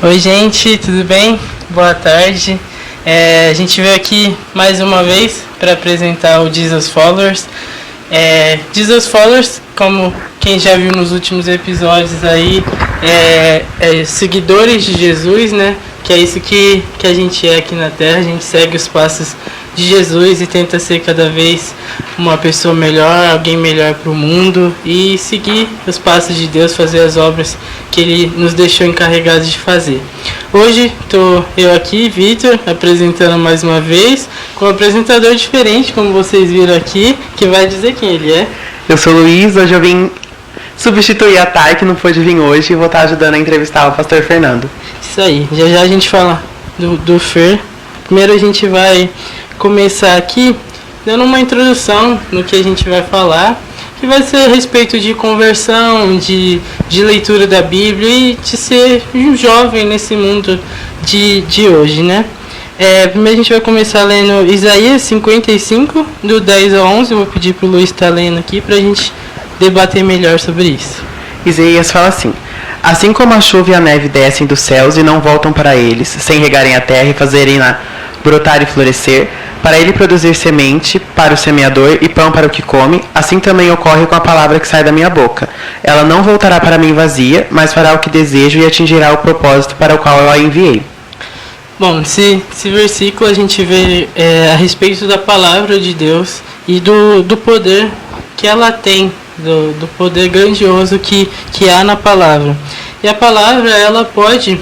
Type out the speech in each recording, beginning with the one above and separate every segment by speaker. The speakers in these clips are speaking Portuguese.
Speaker 1: Oi, gente, tudo bem? Boa tarde. A gente veio aqui mais uma vez para apresentar o Jesus Followers. Jesus Followers, como quem já viu nos últimos episódios aí, seguidores de Jesus, né? Que é isso que a gente é aqui na Terra. A gente segue os passos de Jesus e tenta ser cada vez uma pessoa melhor, alguém melhor para o mundo e seguir os passos de Deus, fazer as obras que Ele nos deixou encarregados de fazer. Hoje estou eu aqui, Vitor, apresentando mais uma vez, com um apresentador diferente, como vocês viram aqui, que vai dizer quem ele é.
Speaker 2: Eu sou o Luiz, hoje eu vim substituir a Thay, que não pôde vir hoje, e vou estar ajudando a entrevistar o pastor Fernando.
Speaker 1: Isso aí, já a gente fala do Fer. Primeiro a gente vai começar aqui dando uma introdução no que a gente vai falar, que vai ser a respeito de conversão, de leitura da Bíblia e de ser um jovem nesse mundo de hoje, né? Primeiro a gente vai começar lendo Isaías 55, do 10 ao 11. Eu vou pedir para o Luiz estar lendo aqui para a gente debater melhor sobre isso.
Speaker 2: Isaías fala assim: assim como a chuva e a neve descem dos céus e não voltam para eles, sem regarem a terra e fazerem-na brotar e florescer, para ele produzir semente para o semeador e pão para o que come, assim também ocorre com a palavra que sai da minha boca. Ela não voltará para mim vazia, mas fará o que desejo e atingirá o propósito para o qual eu a enviei.
Speaker 1: Bom, esse versículo a gente vê a respeito da palavra de Deus e do poder que ela tem, do poder grandioso que há na palavra. E a palavra ela pode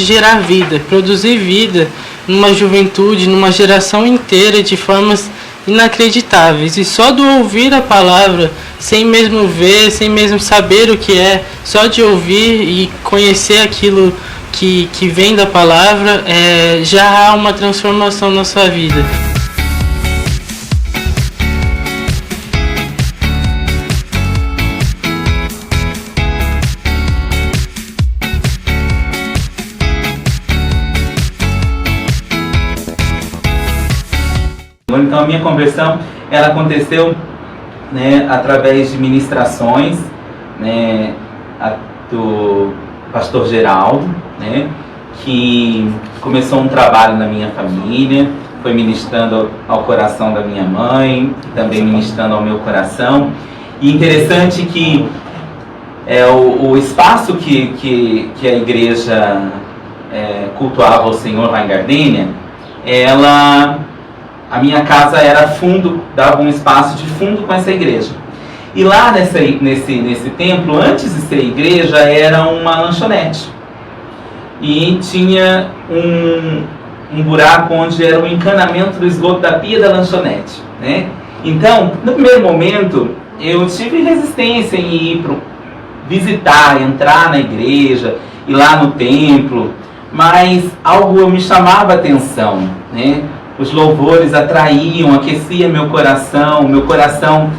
Speaker 1: gerar vida, produzir vida numa juventude, numa geração inteira de formas inacreditáveis. E só do ouvir a palavra, sem mesmo ver, sem mesmo saber o que é, só de ouvir e conhecer aquilo que vem da palavra, já há uma transformação na sua vida.
Speaker 3: Então a minha conversão ela aconteceu, né, através de ministrações, né, do pastor Geraldo, né, que começou um trabalho na minha família, foi ministrando ao coração da minha mãe, também ministrando ao meu coração. E interessante que o espaço que a igreja cultuava o Senhor lá em Gardênia, a minha casa era fundo, dava um espaço de fundo com essa igreja. E lá nesse templo, antes de ser igreja, era uma lanchonete. E tinha um buraco onde era o encanamento do esgoto da pia da lanchonete, né? Então, no primeiro momento, eu tive resistência em ir visitar, entrar na igreja, ir lá no templo, mas algo me chamava a atenção, né? Os louvores atraíam, aqueciam meu coração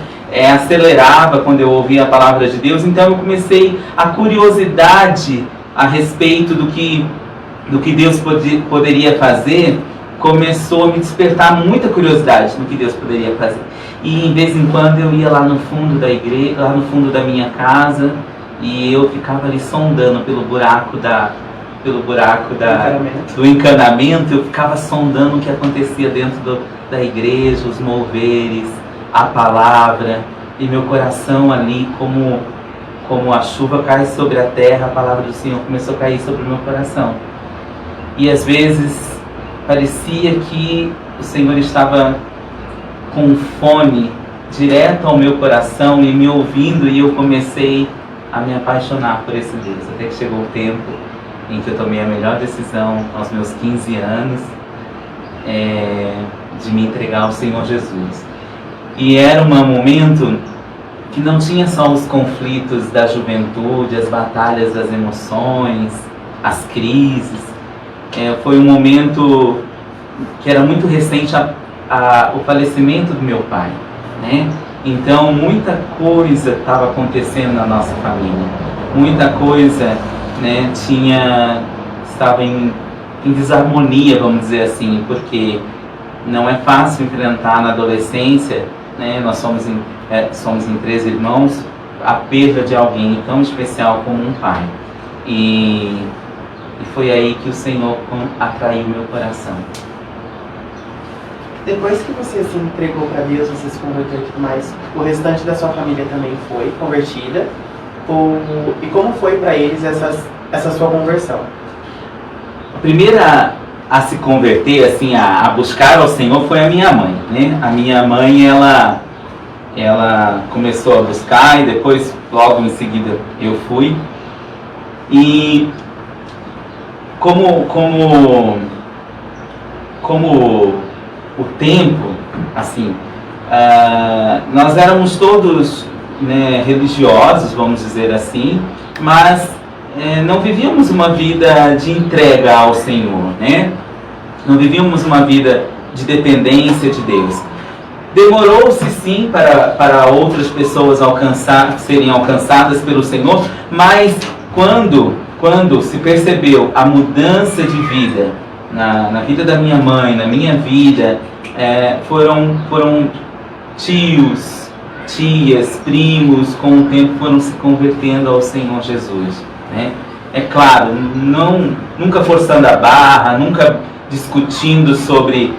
Speaker 3: acelerava quando eu ouvia a palavra de Deus. Então eu comecei a curiosidade a respeito do que Deus poderia fazer, começou a me despertar muita curiosidade do que Deus poderia fazer. E em vez em quando eu ia lá no fundo da igreja, lá no fundo da minha casa, e eu ficava ali sondando pelo buraco do encanamento, eu ficava sondando o que acontecia dentro da igreja, os moveres, a palavra, e meu coração ali, como a chuva cai sobre a terra, a palavra do Senhor começou a cair sobre o meu coração. E às vezes parecia que o Senhor estava com fone direto ao meu coração e me ouvindo, e eu comecei a me apaixonar por esse Deus, até que chegou o tempo em que eu tomei a melhor decisão aos meus 15 anos de me entregar ao Senhor Jesus. E era um momento que não tinha só os conflitos da juventude, as batalhas das emoções, as crises. Foi um momento que era muito recente o falecimento do meu pai, né? Então muita coisa estava acontecendo na nossa família, muita coisa, né, estava em desarmonia, vamos dizer assim, porque não é fácil enfrentar na adolescência, né, nós somos em 3 irmãos, a perda de alguém tão especial como um pai. E E foi aí que o Senhor atraiu meu coração.
Speaker 2: Depois que você se entregou para Deus, você se converteu e tudo mais, o restante da sua família também foi convertida? E como foi para eles essa sua conversão?
Speaker 3: A primeira a se converter, assim, a buscar ao Senhor foi a minha mãe, né? A minha mãe, ela começou a buscar e depois, logo em seguida, eu fui. E como o tempo, assim, nós éramos todos, né, religiosos, vamos dizer assim, mas não vivíamos uma vida de entrega ao Senhor, né? Não vivíamos uma vida de dependência de Deus. Demorou-se sim para outras pessoas serem alcançadas pelo Senhor, mas quando se percebeu a mudança de vida na vida da minha mãe, na minha vida, foram tios, tias, primos, com o tempo foram se convertendo ao Senhor Jesus, né? É claro, nunca forçando a barra, nunca discutindo sobre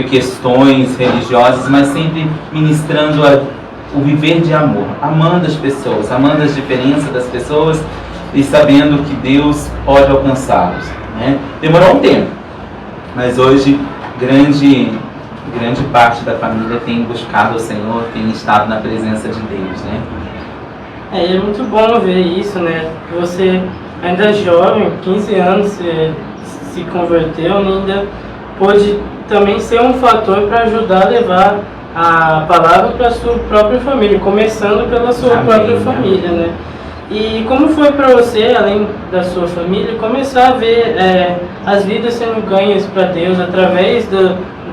Speaker 3: questões religiosas, mas sempre ministrando o viver de amor, amando as pessoas, amando as diferenças das pessoas e sabendo que Deus pode alcançá-los, né? Demorou um tempo, mas hoje grande parte da família tem buscado o Senhor, tem estado na presença de Deus, né?
Speaker 1: É muito bom ver isso, né? Você ainda jovem, 15 anos, se converteu, e ainda pôde também ser um fator para ajudar a levar a palavra para a sua própria família, começando pela sua própria família, né? E como foi para você, além da sua família, começar a ver as vidas sendo ganhas para Deus através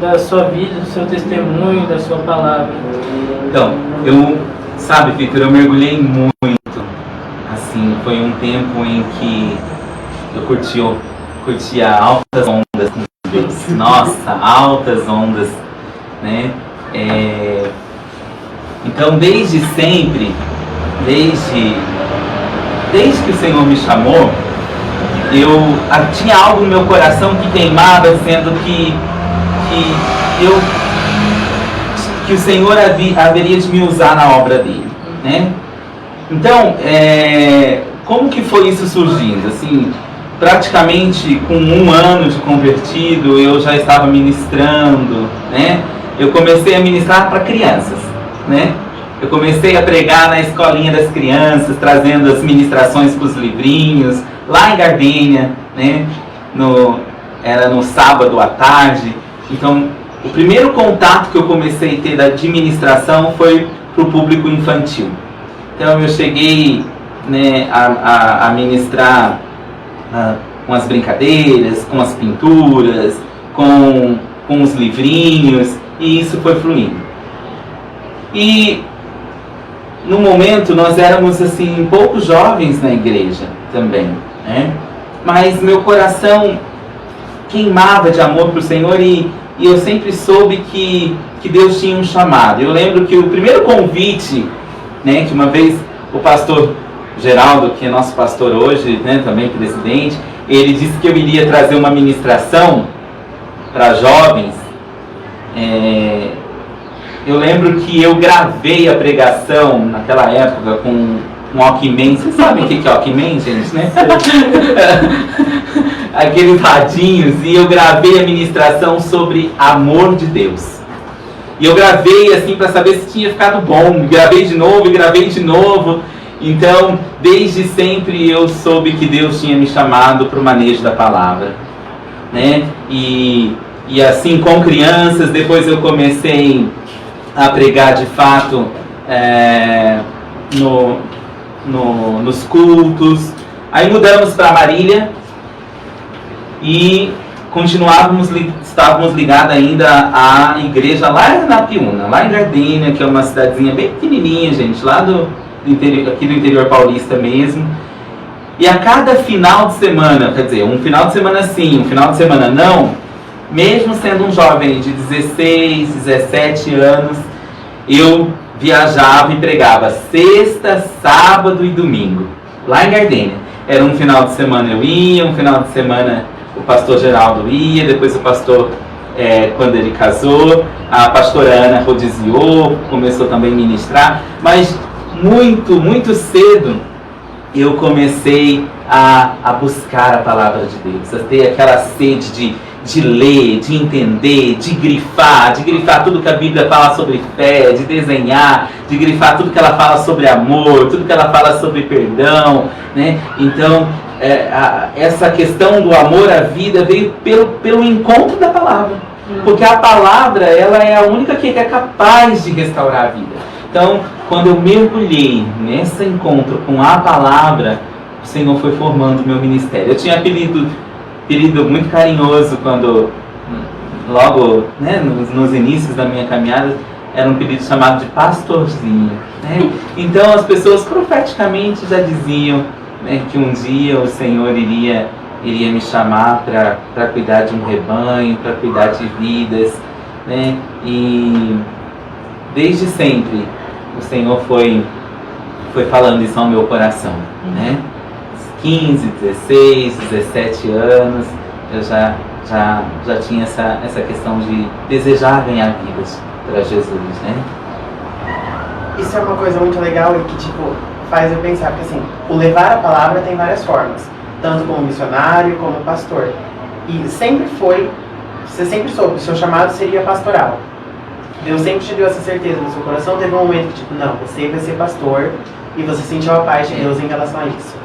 Speaker 1: da sua vida, do seu testemunho, da sua palavra?
Speaker 3: Então, sabe, Victor, eu mergulhei muito, assim, foi um tempo em que eu curtia altas ondas com Deus, nossa, altas ondas, né? Então, desde sempre, desde que o Senhor me chamou, tinha algo no meu coração que queimava, dizendo que o Senhor haveria de me usar na obra dele, né? Então, como que foi isso surgindo? Assim, praticamente com 1 ano de convertido, eu já estava ministrando, né? Eu comecei a ministrar para crianças, né? Eu comecei a pregar na escolinha das crianças, trazendo as ministrações para os livrinhos, lá em Gardênia, né? Era no sábado à tarde. Então, o primeiro contato que eu comecei a ter da administração foi para o público infantil. Então, eu cheguei, né, a ministrar com as brincadeiras, com as pinturas, com os livrinhos, e isso foi fluindo. E no momento nós éramos assim poucos jovens na igreja também, né? Mas meu coração queimava de amor para o Senhor e eu sempre soube que Deus tinha um chamado. Eu lembro que o primeiro convite, né, que uma vez o pastor Geraldo, que é nosso pastor hoje, né, também presidente, ele disse que eu iria trazer uma ministração para jovens. Eu lembro que eu gravei a pregação naquela época com um Walkman. Vocês sabem o que é Walkman, gente, né? Aqueles radinhos. E eu gravei a ministração sobre amor de Deus. E eu gravei assim para saber se tinha ficado bom. Gravei de novo e gravei de novo. Então, desde sempre eu soube que Deus tinha me chamado para o manejo da palavra, né? E assim, com crianças, depois eu comecei a pregar de fato nos cultos. Aí mudamos para Marília e estávamos ligados ainda à igreja lá na Piúna, lá em Gardênia, que é uma cidadezinha bem pequenininha, gente, lá aqui do interior paulista mesmo. E a cada final de semana, quer dizer, um final de semana sim, um final de semana não, mesmo sendo um jovem de 16, 17 anos, eu viajava e pregava sexta, sábado e domingo, lá em Gardênia. era um final de semana eu ia, um final de semana o pastor Geraldo ia, depois o pastor, quando ele casou, a pastora Ana rodiziou, começou também a ministrar, mas muito cedo eu comecei a buscar a palavra de Deus, a ter aquela sede de ler, de entender, de grifar tudo que a Bíblia fala sobre fé, de desenhar, de grifar tudo que ela fala sobre amor, tudo que ela fala sobre perdão, né? Então, essa questão do amor à vida veio pelo encontro da palavra, porque a palavra, ela é a única que é capaz de restaurar a vida. Então, quando eu mergulhei nesse encontro com a palavra, o Senhor foi formando o meu ministério. Eu tinha apelido muito carinhoso quando, logo, né, nos inícios da minha caminhada, era um apelido chamado de pastorzinho, né? Então as pessoas profeticamente já diziam, né, que um dia o Senhor iria me chamar para cuidar de um rebanho, para cuidar de vidas, né? E desde sempre o Senhor foi falando isso ao meu coração, né? 15, 16, 17 anos, eu já tinha essa questão de desejar ganhar vidas para Jesus, né?
Speaker 2: Isso é uma coisa muito legal e que, faz eu pensar que, assim, o levar a palavra tem várias formas, tanto como missionário, como pastor. E você sempre soube que o seu chamado seria pastoral. Deus sempre te deu essa certeza no seu coração, teve um momento que, não, você vai ser pastor, e você sentiu a paz de Deus em relação a isso.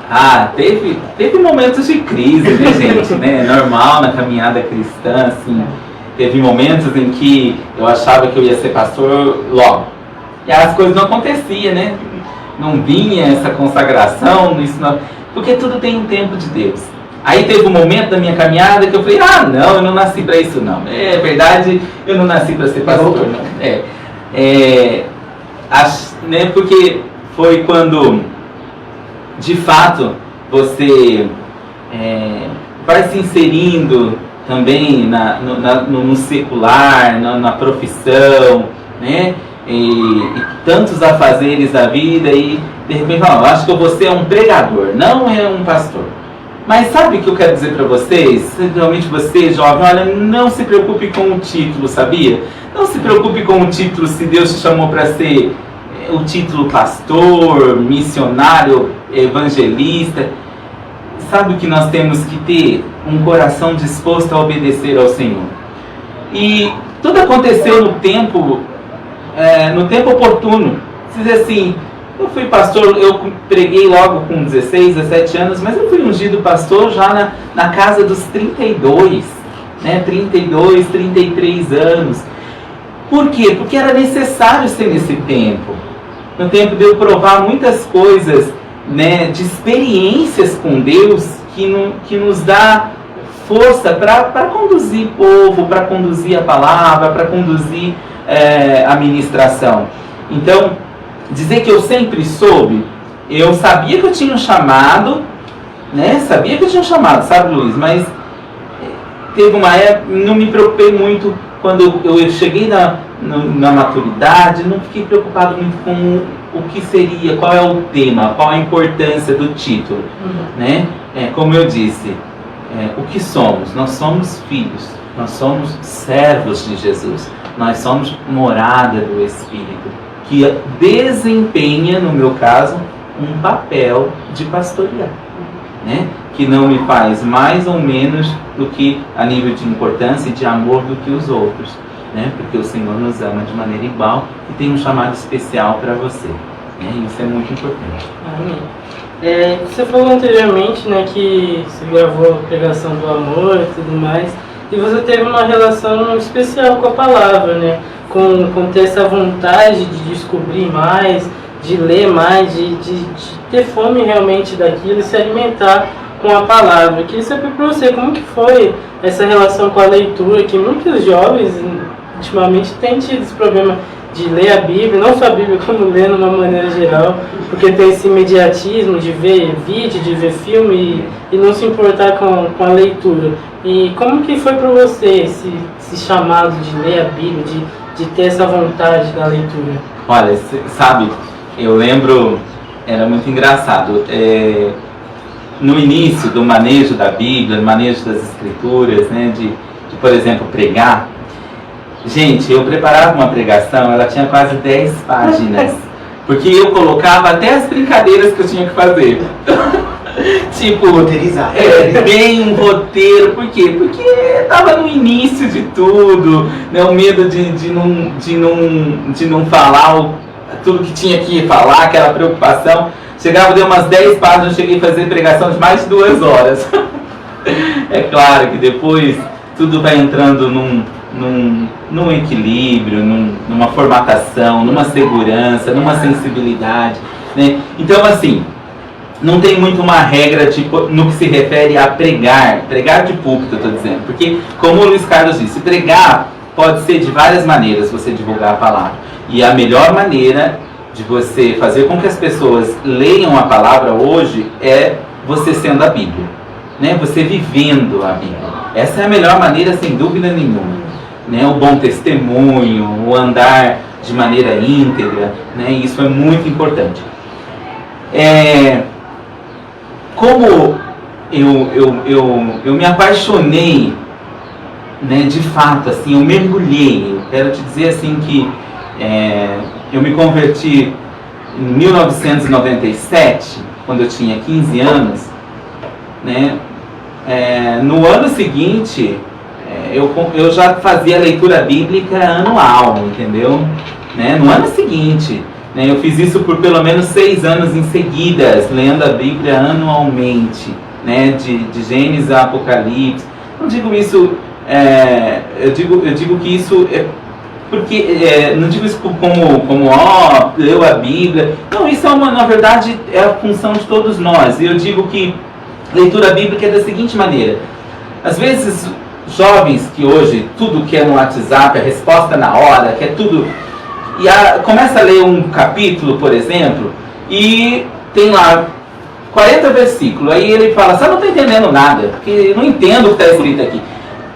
Speaker 3: Teve momentos de crise, né, gente? Né? Normal na caminhada cristã, assim. Teve momentos em que eu achava que eu ia ser pastor logo. E as coisas não aconteciam, né? Não vinha essa consagração, porque tudo tem um tempo de Deus. Aí teve um momento da minha caminhada que eu falei, não, eu não nasci para isso não. É verdade, eu não nasci para ser pastor, não. Né, porque foi quando, de fato, você vai se inserindo também no secular, na profissão, né? E tantos afazeres da vida, e de repente eu acho que eu vou ser um pregador, não é um pastor. Mas sabe o que eu quero dizer para vocês? Realmente você, jovem, olha, não se preocupe com o título, sabia? Não se preocupe com o título se Deus te chamou para ser o título pastor, missionário, evangelista. Sabe o que nós temos que ter? Um coração disposto a obedecer ao Senhor. E tudo aconteceu no tempo oportuno. Se dizer assim, eu fui pastor, eu preguei logo com 16, 17 anos, mas eu fui ungido pastor já na casa dos 32, né? 32, 33 anos. Por quê? Porque era necessário ser nesse tempo. No tempo de eu provar muitas coisas, né, de experiências com Deus que nos dá força para conduzir o povo, para conduzir a palavra, para conduzir a ministração. Então, dizer que eu sempre soube, eu sabia que eu tinha um chamado, né? Sabia que eu tinha um chamado, sabe, Luiz? Mas teve uma época, não me preocupei muito quando eu cheguei na maturidade, não fiquei preocupado muito com o que seria, qual é o tema, qual a importância do título, né? Como eu disse, o que somos? Nós somos filhos, nós somos servos de Jesus, nós somos morada do Espírito, que desempenha, no meu caso, um papel de pastorear, né? Que não me faz mais ou menos do que a nível de importância e de amor do que os outros, né? Porque o Senhor nos ama de maneira igual e tem um chamado especial para você, né? Isso é muito importante.
Speaker 1: Amém. Você falou anteriormente, né, que você gravou a pregação do amor e tudo mais, e você teve uma relação especial com a palavra, né? Com ter essa vontade de descobrir mais, de ler mais, de ter fome realmente daquilo e se alimentar com a palavra. Eu queria saber para você como que foi essa relação com a leitura, que muitos jovens ultimamente têm tido esse problema de ler a Bíblia, não só a Bíblia, como ler de uma maneira geral, porque tem esse imediatismo de ver vídeo, de ver filme e não se importar com a leitura. E como que foi para você esse chamado de ler a Bíblia, de ter essa vontade da leitura?
Speaker 3: Olha, sabe, eu lembro, era muito engraçado. no início do manejo da Bíblia, do manejo das Escrituras, né, de, por exemplo, pregar. Gente, eu preparava uma pregação, ela tinha quase 10 páginas, porque eu colocava até as brincadeiras que eu tinha que fazer. Tipo,
Speaker 4: roteirizar.
Speaker 3: Bem um roteiro. Por quê? Porque estava no início de tudo, né, o medo de não falar tudo que tinha que falar, aquela preocupação. Chegava, deu umas 10 páginas, cheguei a fazer pregação de mais de 2 horas. É claro que depois tudo vai entrando num equilíbrio, numa formatação, numa segurança, numa sensibilidade, né? Então, assim, não tem muito uma regra tipo, no que se refere a pregar de púlpito, eu estou dizendo. Porque, como o Luiz Carlos disse, pregar pode ser de várias maneiras você divulgar a palavra. E a melhor maneira de você fazer com que as pessoas leiam a palavra hoje é você sendo a Bíblia, né? Você vivendo a Bíblia. Essa é a melhor maneira, sem dúvida nenhuma, né? O bom testemunho, o andar de maneira íntegra, né? Isso é muito importante. Como eu me apaixonei, né, de fato, assim, eu mergulhei. Eu quero te dizer assim que eu me converti em 1997, quando eu tinha 15 anos, né? No ano seguinte, eu já fazia leitura bíblica anual, entendeu? Né? No ano seguinte, né, eu fiz isso por pelo menos 6 anos em seguidas, lendo a Bíblia anualmente, né? De Gênesis a Apocalipse. Não digo isso, eu digo que isso é porque, não digo isso como leu a Bíblia. Não, isso na verdade é a função de todos nós. Eu digo que leitura bíblica é da seguinte maneira: às vezes jovens que hoje tudo que é no WhatsApp, a resposta na hora, que é tudo, e começa a ler um capítulo, por exemplo, e tem lá 40 versículos, aí ele fala, você não está entendendo nada, porque eu não entendo o que está escrito aqui.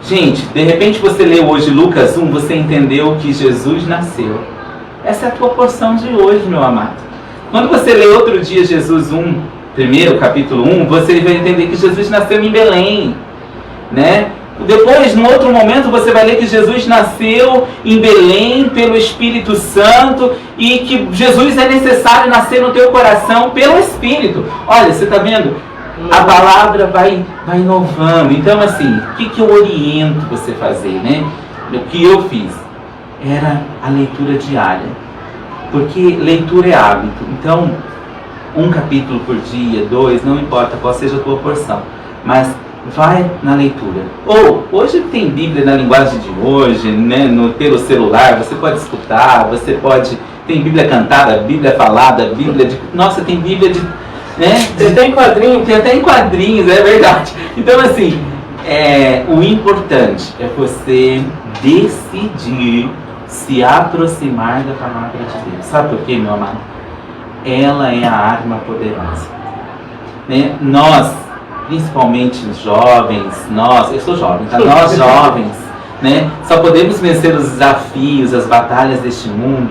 Speaker 3: Gente, de repente você leu hoje Lucas 1, você entendeu que Jesus nasceu. Essa é a tua porção de hoje, meu amado. Quando você lê outro dia Jesus 1, primeiro capítulo 1, você vai entender que Jesus nasceu em Belém, né? Depois, no outro momento, você vai ler que Jesus nasceu em Belém pelo Espírito Santo e que Jesus é necessário nascer no teu coração pelo Espírito. Olha, você está vendo? A palavra vai inovando. Então, assim, o que eu oriento você a fazer, né? O que eu fiz era a leitura diária. Porque leitura é hábito. Então, 1 capítulo por dia, 2, não importa qual seja a tua porção. Mas vai na leitura. Ou, hoje tem Bíblia na linguagem de hoje, né? Pelo celular, você pode escutar, você pode... Tem Bíblia cantada, Bíblia falada, Bíblia de... Nossa, tem Bíblia de... Né? Tem até em quadrinhos, é verdade. Então, assim, o importante é você decidir se aproximar da palavra de Deus. Sabe por quê, meu amado? Ela é a arma poderosa, né? Nós, principalmente os jovens, eu sou jovem, tá? Nós jovens, né? Só podemos vencer os desafios, as batalhas deste mundo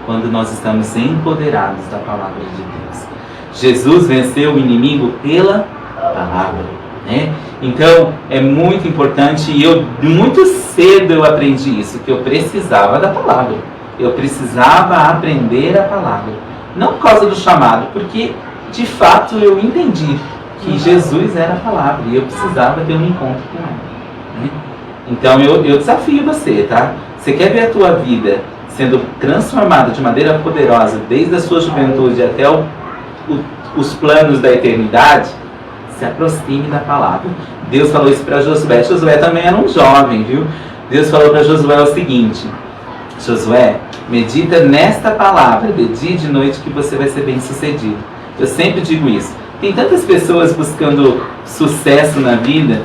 Speaker 3: quando nós estamos empoderados da palavra de Deus. Jesus venceu o inimigo pela palavra, né? Então é muito importante, e muito cedo eu aprendi isso, que eu precisava da palavra. Eu precisava aprender a palavra, não por causa do chamado, porque de fato eu entendi que Jesus era a palavra e eu precisava ter um encontro com ela, né? Então eu desafio você, tá? Você quer ver a tua vida sendo transformada de maneira poderosa desde a sua juventude até os planos da eternidade? Se aproxime da palavra. Deus falou isso para Josué. Josué também era um jovem, viu? Deus falou para Josué o seguinte: Josué, medita nesta palavra de dia e de noite que você vai ser bem sucedido. Eu sempre digo isso. Tem tantas pessoas buscando sucesso na vida,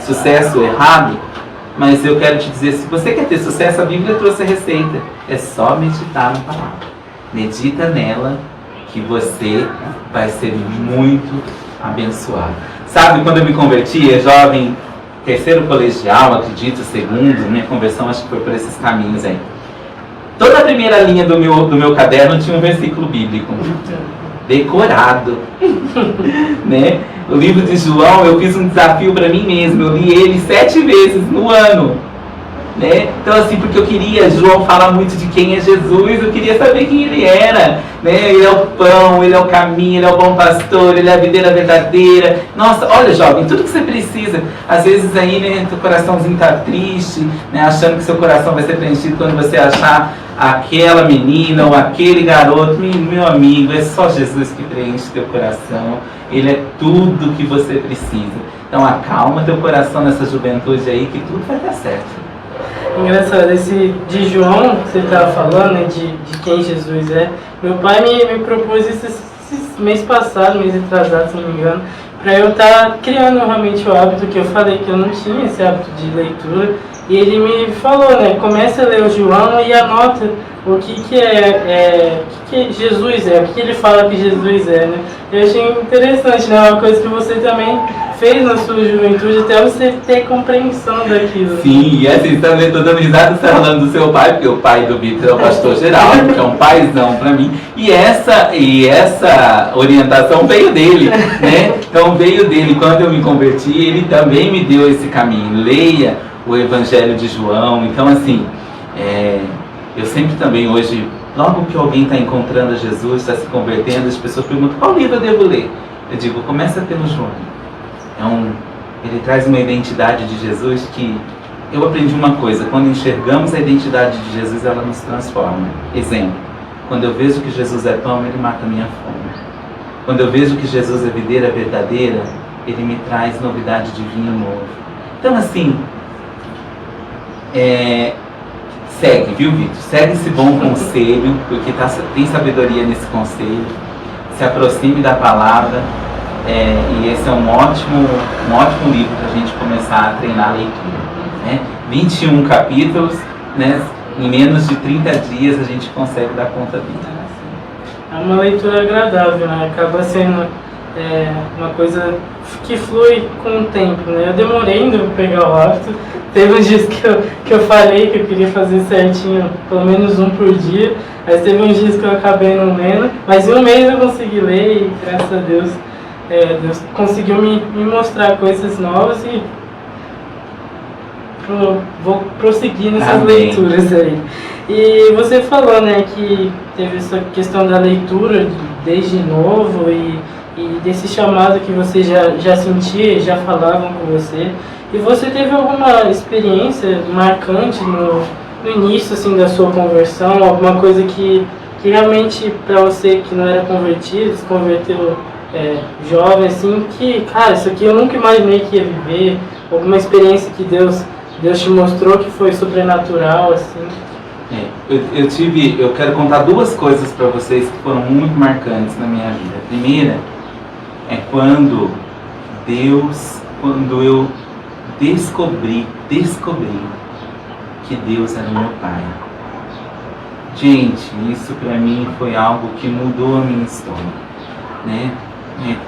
Speaker 3: sucesso errado, mas eu quero te dizer, se você quer ter sucesso, a Bíblia trouxe a receita. É só meditar na palavra. Medita nela que você vai ser muito abençoado. Sabe, quando eu me converti, jovem, terceiro colegial, acredito, segundo, minha conversão acho que foi por esses caminhos aí. Toda a primeira linha do meu caderno tinha um versículo bíblico. decorado. Né? O livro de João, eu fiz um desafio para mim mesmo, eu li ele 7 vezes no ano. Né? Então assim, porque eu queria, João fala muito de quem é Jesus, eu queria saber quem ele era, né? Ele é o pão, ele é o caminho, ele é o bom pastor, ele é a videira verdadeira. Nossa, olha jovem, tudo que você precisa. Às vezes aí, né, teu coraçãozinho tá triste, né, achando que seu coração vai ser preenchido quando você achar aquela menina ou aquele garoto. Meu amigo, é só Jesus que preenche teu coração, ele é tudo que você precisa. Então acalma teu coração nessa juventude aí que tudo vai dar certo.
Speaker 1: Engraçado, esse de João que você estava falando, né, de quem Jesus é. Meu pai me propôs esse mês passado, mês retrasado, se não me engano, para eu estar criando realmente o hábito que eu falei que eu não tinha, esse hábito de leitura. E ele me falou, né, comece a ler o João e anota o que Jesus é, o que ele fala que Jesus é, né. Eu achei interessante, né, uma coisa que você também fez na sua juventude até você ter compreensão daquilo.
Speaker 3: Sim, e assim, também estou dando risada, você falando do seu pai, porque o pai do Vitor é o pastor Geraldo, que é um paizão para mim, e essa orientação veio dele, né? Então veio dele, quando eu me converti, ele também me deu esse caminho, leia o Evangelho de João. Então assim, eu sempre também hoje, logo que alguém está encontrando Jesus, está se convertendo, as pessoas perguntam, qual livro eu devo ler? Eu digo, começa pelo João. Ele traz uma identidade de Jesus que eu aprendi uma coisa, quando enxergamos a identidade de Jesus, ela nos transforma. Exemplo, quando eu vejo que Jesus é pão, ele mata a minha fome. Quando eu vejo que Jesus é videira verdadeira, ele me traz novidade de vinho novo. Então assim, segue, viu, Vitor? Segue esse bom conselho, porque tem sabedoria nesse conselho. Se aproxime da palavra. E esse é um ótimo livro para a gente começar a treinar a leitura, né? 21 capítulos, né? Em menos de 30 dias a gente consegue dar conta disso.
Speaker 1: É uma leitura agradável, né? Acaba sendo uma coisa que flui com o tempo, né? Eu demorei ainda para pegar o hábito. Teve uns dias que eu falei que eu queria fazer certinho, pelo menos um por dia. Mas teve uns dias que eu acabei não lendo. Mas em um mês eu consegui ler e, graças a Deus, Deus conseguiu me mostrar coisas novas e vou prosseguir nessas
Speaker 3: Amém.
Speaker 1: Leituras aí. E você falou, né, que teve essa questão da leitura desde novo e desse chamado que você já sentia e já falavam com você. E você teve alguma experiência marcante no início assim, da sua conversão? Alguma coisa que realmente para você que não era convertido, se converteu jovem, assim, que, cara, isso aqui eu nunca imaginei que ia viver, alguma experiência que Deus te mostrou que foi sobrenatural, assim?
Speaker 3: Eu quero contar 2 coisas para vocês que foram muito marcantes na minha vida. A primeira é quando eu descobri que Deus era meu Pai. Gente, isso para mim foi algo que mudou a minha história, né?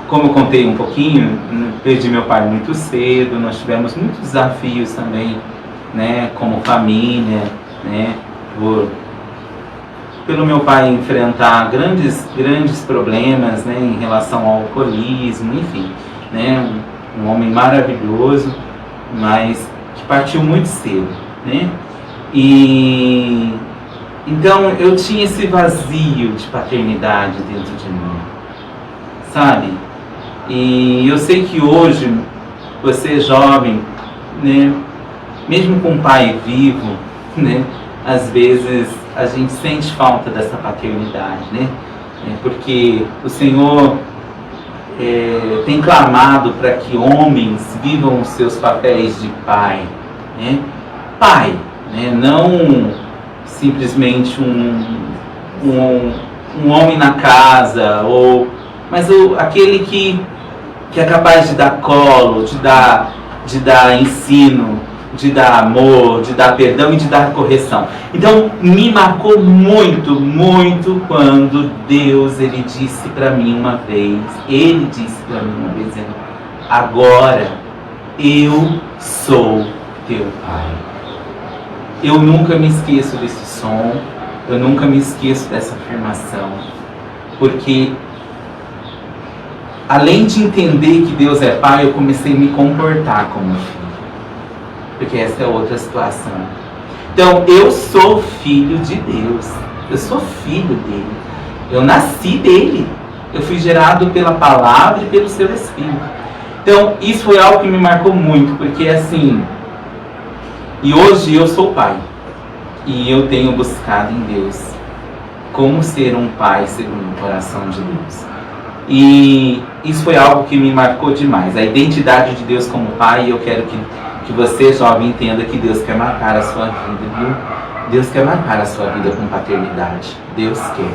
Speaker 3: Como eu contei um pouquinho, perdi meu pai muito cedo, nós tivemos muitos desafios também, né, como família, né, pelo meu pai enfrentar grandes problemas, né, em relação ao alcoolismo, enfim, né, um homem maravilhoso, mas que partiu muito cedo, né, e então eu tinha esse vazio de paternidade dentro de mim, sabe? E eu sei que hoje, você jovem, né, mesmo com um pai vivo, né, às vezes a gente sente falta dessa paternidade, né? Porque o Senhor tem clamado para que homens vivam os seus papéis de pai, né? Pai, né? Não simplesmente um homem na casa, mas aquele que é capaz de dar colo, de dar ensino, de dar amor, de dar perdão e de dar correção. Então me marcou muito, muito quando Deus, Ele disse para mim uma vez, agora eu sou teu Pai. Eu nunca me esqueço desse som, eu nunca me esqueço dessa afirmação, porque além de entender que Deus é Pai, eu comecei a me comportar como filho. Porque essa é outra situação. Então, eu sou filho de Deus. Eu sou filho dele. Eu nasci dele. Eu fui gerado pela palavra e pelo seu Espírito. Então, isso foi algo que me marcou muito, porque assim... E hoje eu sou pai. E eu tenho buscado em Deus como ser um pai segundo o coração de Deus. E isso foi algo que me marcou demais. A identidade de Deus como pai, e eu quero que você, jovem, entenda que Deus quer marcar a sua vida, viu? Deus quer marcar a sua vida com paternidade. Deus quer.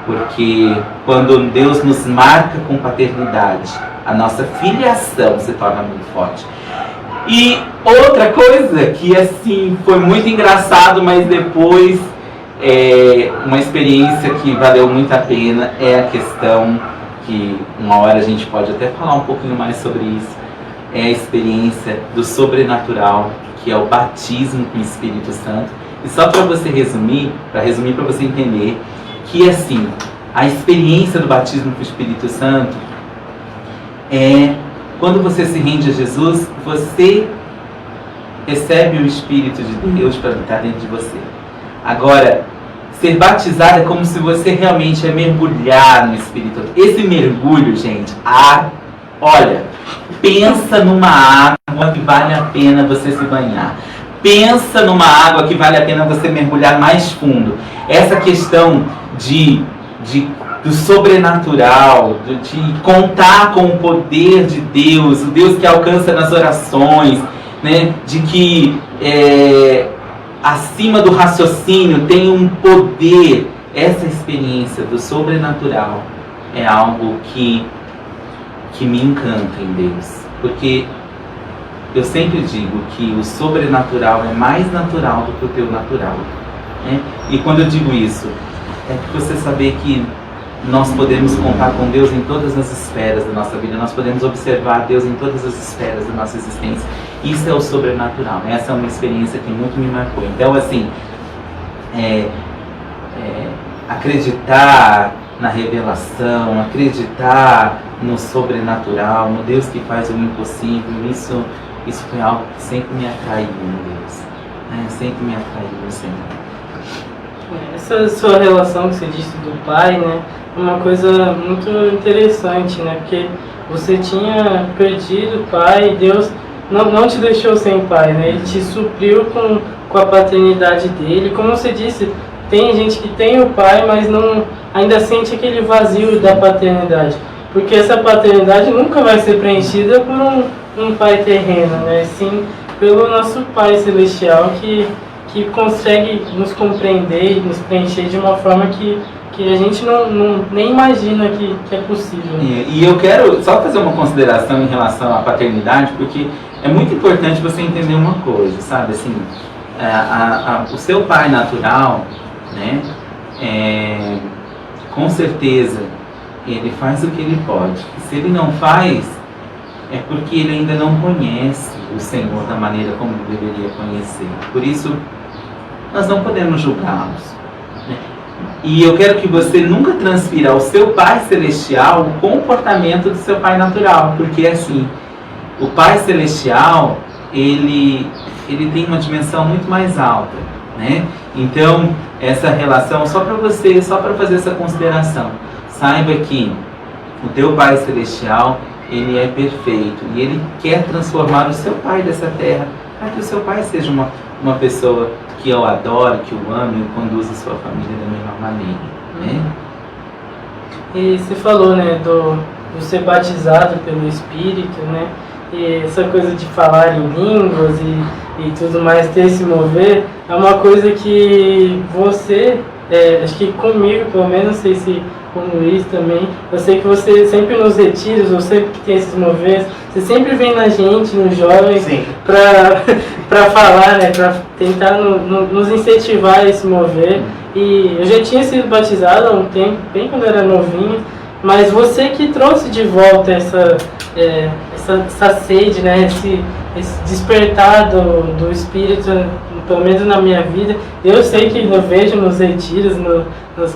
Speaker 3: Porque quando Deus nos marca com paternidade, a nossa filiação se torna muito forte. E outra coisa que assim foi muito engraçado, mas depois uma experiência que valeu muito a pena, é a questão que uma hora a gente pode até falar um pouquinho mais sobre isso, é a experiência do sobrenatural, que é o batismo com o Espírito Santo. E só para você resumir, para você entender, que assim, a experiência do batismo com o Espírito Santo é quando você se rende a Jesus, você recebe o Espírito de Deus para habitar dentro de você. Agora, ser batizado é como se você realmente mergulhar no Espírito. Esse mergulho, gente, olha, pensa numa água que vale a pena você se banhar. Pensa numa água que vale a pena você mergulhar mais fundo. Essa questão do sobrenatural, de contar com o poder de Deus, o Deus que alcança nas orações, né? De que acima do raciocínio tem um poder. Essa experiência do sobrenatural é algo que me encanta em Deus, porque eu sempre digo que o sobrenatural é mais natural do que o teu natural, né? E quando eu digo isso, é que você saber que nós podemos contar com Deus em todas as esferas da nossa vida, nós podemos observar Deus em todas as esferas da nossa existência. Isso é o sobrenatural, né? Essa é uma experiência que muito me marcou. Então, assim, acreditar na revelação, acreditar no sobrenatural, no Deus que faz o impossível, isso foi algo que sempre me atraiu em Deus, né? Sempre me atraiu no Senhor.
Speaker 1: Essa sua relação que você disse do pai, né, é uma coisa muito interessante, né, porque você tinha perdido o pai e Deus não te deixou sem pai, né, ele te supriu com a paternidade dele. Como você disse, tem gente que tem o pai, mas ainda sente aquele vazio da paternidade, porque essa paternidade nunca vai ser preenchida por um pai terreno, né, sim pelo nosso Pai Celestial que consegue nos compreender e nos preencher de uma forma que a gente nem imagina que é possível.
Speaker 3: E eu quero só fazer uma consideração em relação à paternidade, porque é muito importante você entender uma coisa, sabe? Assim, o seu pai natural, né, com certeza, ele faz o que ele pode. E se ele não faz, é porque ele ainda não conhece o Senhor da maneira como ele deveria conhecer. Por isso, nós não podemos julgá-los, né? E eu quero que você nunca transfira ao seu Pai Celestial o comportamento do seu Pai natural, porque assim, o Pai Celestial, ele tem uma dimensão muito mais alta, né? Então, essa relação, só para fazer essa consideração, saiba que o teu Pai Celestial, ele é perfeito e ele quer transformar o seu pai dessa terra para que o seu pai seja uma pessoa que o adore, que o ame e o conduza a sua família da mesma maneira, né?
Speaker 1: E você falou, né, do ser batizado pelo Espírito, né? E essa coisa de falar em línguas e tudo mais, ter esse mover, é uma coisa que você, acho que comigo pelo menos, não sei se com o Luiz também, eu sei que você sempre nos retiros, ou sempre que tem esses moveres, você sempre vem na gente, nos jovens, para falar, né, para tentar nos incentivar a esse mover. E eu já tinha sido batizado há um tempo, bem quando eu era novinho, mas você que trouxe de volta essa sede, né, esse despertar do espírito, pelo menos na minha vida. Eu sei que eu vejo nos retiros, nos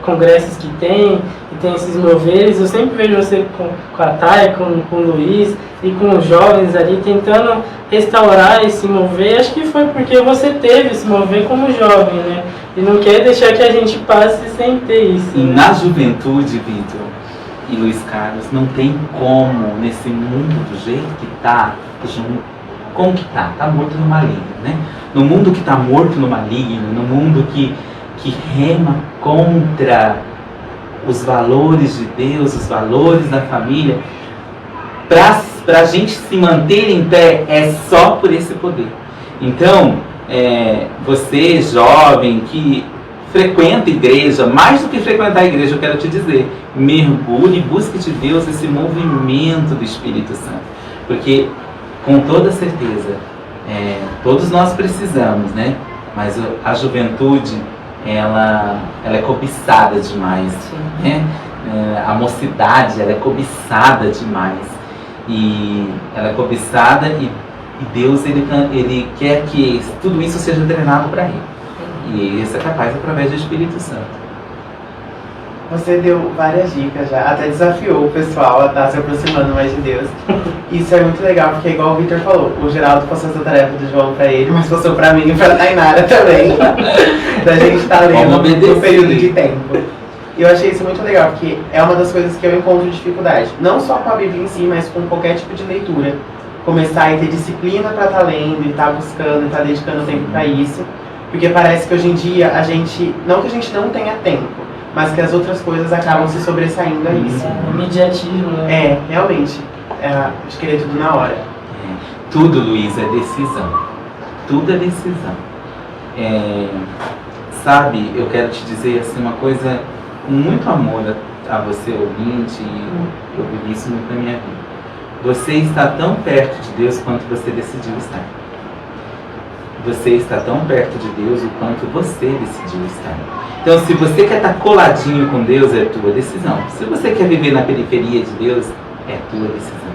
Speaker 1: congressos que tem, e tem esses moveres, eu sempre vejo você com a Thay, com o Luiz e com os jovens ali, tentando restaurar esse mover. Acho que foi porque você teve esse mover como jovem, né? E não quer deixar que a gente passe sem ter isso.
Speaker 3: E na juventude, Vitor e Luiz Carlos, não tem como, nesse mundo do jeito que tá, como que tá? Tá morto no maligno, né? No mundo que tá morto no maligno, no mundo que rema contra os valores de Deus, os valores da família, pra gente se manter em pé, é só por esse poder. Então, você jovem que frequenta a igreja, mais do que frequentar a igreja, eu quero te dizer, mergulhe, busque de Deus esse movimento do Espírito Santo, porque com toda certeza todos nós precisamos, né? Mas a juventude ela é cobiçada demais, né? A mocidade ela é cobiçada demais, e ela é cobiçada, e Deus ele quer que tudo isso seja treinado para ele. E isso é capaz através do Espírito Santo.
Speaker 2: Você deu várias dicas já, até desafiou o pessoal a estar se aproximando mais de Deus. Isso é muito legal, porque igual o Vitor falou, o Geraldo passou essa tarefa do João para ele, mas passou para mim e para a Tainara também. Da gente estar lendo no período de tempo. E eu achei isso muito legal, porque é uma das coisas que eu encontro dificuldade. Não só com a Bíblia em si, mas com qualquer tipo de leitura. Começar a ter disciplina para estar lendo, e estar buscando, e estar dedicando tempo para isso. Porque parece que hoje em dia a gente, não que a gente não tenha tempo, mas que as outras coisas acabam se sobressaindo a isso.
Speaker 1: Imediatismo, né?
Speaker 2: Realmente. De querer tudo na hora.
Speaker 3: Tudo, Luiz, é decisão. Tudo é decisão. Sabe, eu quero te dizer assim, uma coisa com muito amor a você, ouvinte, e eu vivi isso muito na minha vida. Você está tão perto de Deus quanto você decidiu estar. Você está tão perto de Deus o quanto você decidiu estar. Então, se você quer estar coladinho com Deus, é tua decisão. Se você quer viver na periferia de Deus, é tua decisão.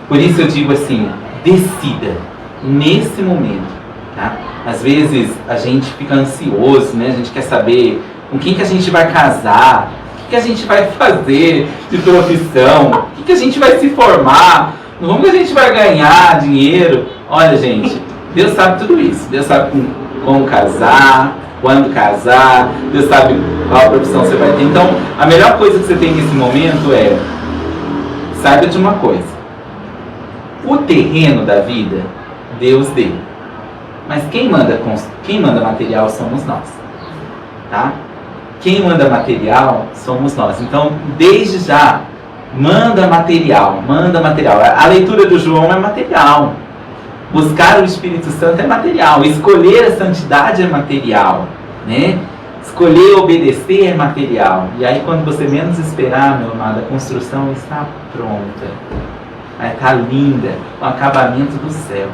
Speaker 3: Por isso eu digo assim, decida nesse momento, tá? Às vezes a gente fica ansioso, né? A gente quer saber com quem que a gente vai casar, o que a gente vai fazer de profissão, o que a gente vai se formar, como que a gente vai ganhar dinheiro. Olha, gente, Deus sabe tudo isso. Deus sabe como casar, quando casar, Deus sabe qual profissão você vai ter. Então, a melhor coisa que você tem nesse momento é, saiba de uma coisa, o terreno da vida, Deus deu. Mas quem manda material somos nós, tá? Quem manda material somos nós. Então, desde já, manda material. A leitura do João é material. Buscar o Espírito Santo é material. Escolher a santidade é material, né? Escolher obedecer é material. E aí, quando você menos esperar, meu amado, a construção está pronta. Vai estar linda, o acabamento do céu.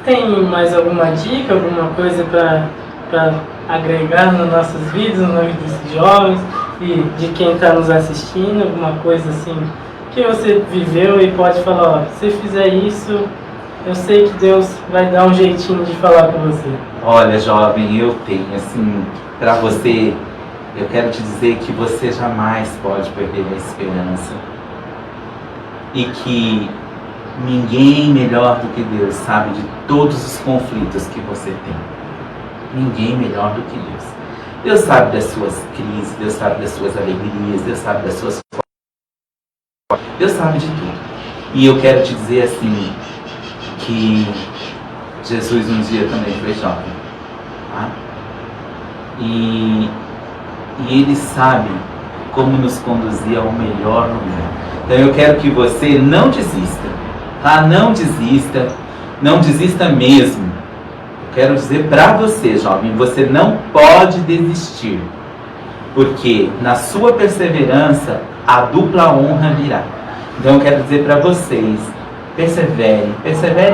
Speaker 1: Tem mais alguma dica, alguma coisa para agregar nas nossas vidas, na vida dos jovens e de quem está nos assistindo? Alguma coisa assim que você viveu e pode falar, ó, se fizer isso, eu sei que Deus vai dar um jeitinho de falar com você.
Speaker 3: Olha, jovem, eu tenho, assim, para você, eu quero te dizer que você jamais pode perder a esperança. E que ninguém melhor do que Deus sabe de todos os conflitos que você tem. Ninguém melhor do que Deus. Deus sabe das suas crises, Deus sabe das suas alegrias, Deus sabe das suas... Deus sabe de tudo. E eu quero te dizer assim, que Jesus um dia também foi jovem. Tá? E Ele sabe como nos conduzir ao melhor lugar. Então eu quero que você não desista. Tá? Não desista mesmo. Eu quero dizer para você, jovem, você não pode desistir, porque na sua perseverança a dupla honra virá. Então eu quero dizer para vocês, perseverem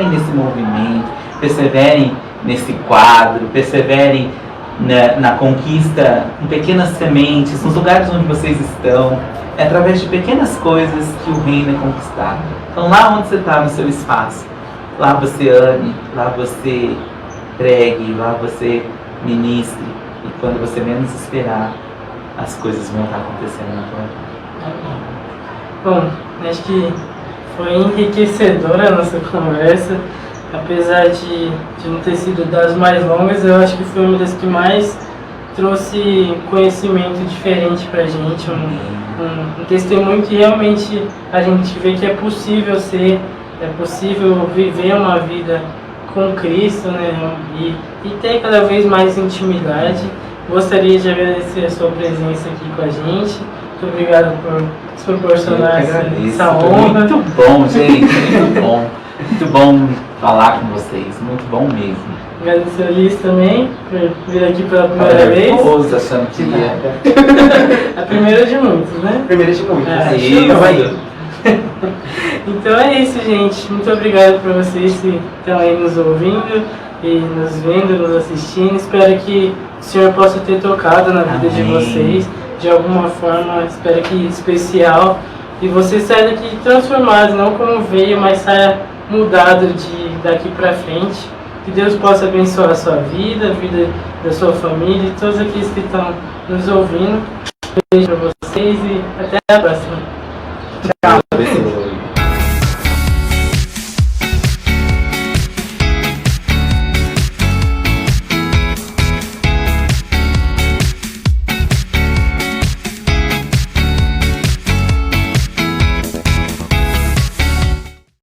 Speaker 3: nesse movimento, perseverem nesse quadro, perseverem né, na conquista, em pequenas sementes, nos lugares onde vocês estão. É através de pequenas coisas que o reino é conquistado. Então, lá onde você está, no seu espaço, lá você ame, lá você pregue, lá você ministre. E quando você menos esperar, as coisas vão estar acontecendo na tua vida.
Speaker 1: Bom, acho que foi enriquecedora a nossa conversa. Apesar de não ter sido das mais longas, eu acho que foi uma das que mais trouxe conhecimento diferente pra gente. Um testemunho que realmente a gente vê que é possível viver uma vida com Cristo, né? E ter cada vez mais intimidade. Gostaria de agradecer a sua presença aqui com a gente. Muito obrigado por nos proporcionar essa honra.
Speaker 3: Muito bom, gente, muito bom. Muito bom falar com vocês, muito bom mesmo.
Speaker 1: Agradecer a Liz também por vir aqui pela primeira vez.
Speaker 3: Achando que ia.
Speaker 1: A primeira de muitos, né?
Speaker 2: Primeiro de muitos.
Speaker 3: Isso.
Speaker 1: Então é isso, gente. Muito obrigado por vocês que estão aí nos ouvindo e nos vendo, nos assistindo. Espero que o Senhor possa ter tocado na vida de vocês de alguma forma, espero que especial. E você saia daqui transformado, não como veio, mas saia mudado daqui pra frente. Que Deus possa abençoar a sua vida, a vida da sua família e todos aqueles que estão nos ouvindo. Um beijo pra vocês e até a próxima.
Speaker 3: Tchau.